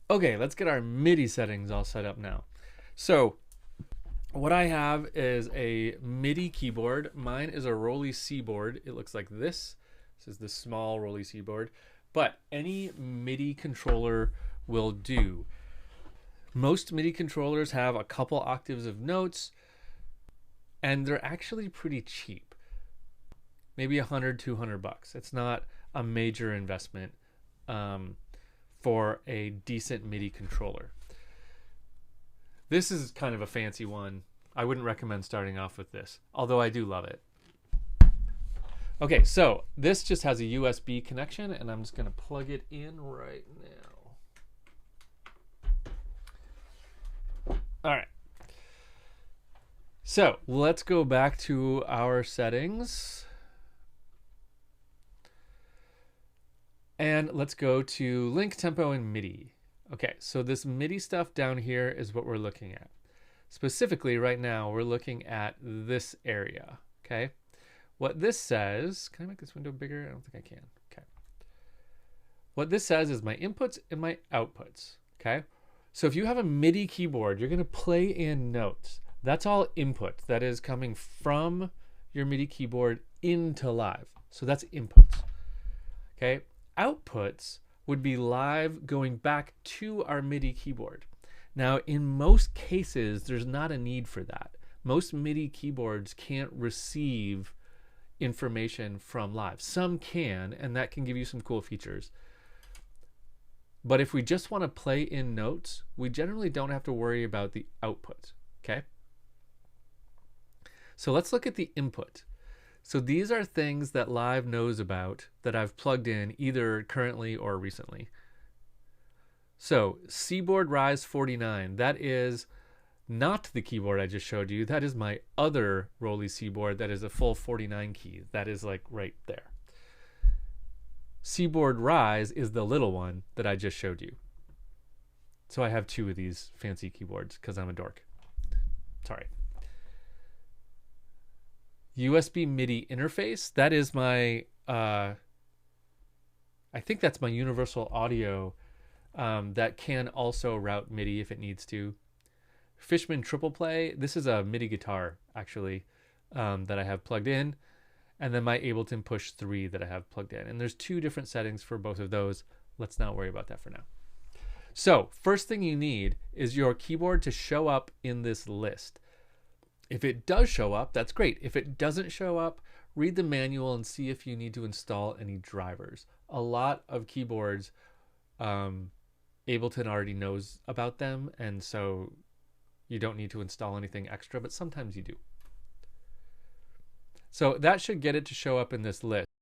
Okay, let's get our MIDI settings all set up now. So what I have is a MIDI keyboard. Mine is a Rolly C board. It looks like this. This is the small Rolly C board, but any MIDI controller will do. Most MIDI controllers have a couple octaves of notes, and they're actually pretty cheap. Maybe 100, 200 bucks. It's not a major investment for a decent MIDI controller. This is kind of a fancy one. I wouldn't recommend starting off with this, although I do love it. Okay, so this just has a USB connection, and I'm just going to plug it in right now. All right. So let's go back to our settings. And let's go to link, tempo, and MIDI. Okay, so this MIDI stuff down here is what we're looking at. Specifically, right now, we're looking at this area, okay? What this says, can I make this window bigger? I don't think I can, okay. What this says is my inputs and my outputs, okay? So if you have a MIDI keyboard, you're gonna play in notes. That's all input that is coming from your MIDI keyboard into live. So that's inputs, okay? Outputs would be live going back to our MIDI keyboard. Now, in most cases, there's not a need for that. Most MIDI keyboards can't receive information from live. Some can, and that can give you some cool features. But if we just want to play in notes, we generally don't have to worry about the output, okay? So let's look at the input. So these are things that Live knows about that I've plugged in either currently or recently. So Seaboard Rise 49, that is not the keyboard I just showed you. That is my other Rolly Seaboard that is a full 49 key. That is like right there. Seaboard Rise is the little one that I just showed you. So I have two of these fancy keyboards because I'm a dork. Sorry. USB MIDI interface, that is my, I think that's my universal audio that can also route MIDI if it needs to. Fishman Triple Play, this is a MIDI guitar actually that I have plugged in. And then my Ableton Push 3 that I have plugged in. And there's two different settings for both of those. Let's not worry about that for now. So first thing you need is your keyboard to show up in this list. If it does show up, that's great. If it doesn't show up, read the manual and see if you need to install any drivers. A lot of keyboards, Ableton already knows about them, and so you don't need to install anything extra, but sometimes you do. So that should get it to show up in this list.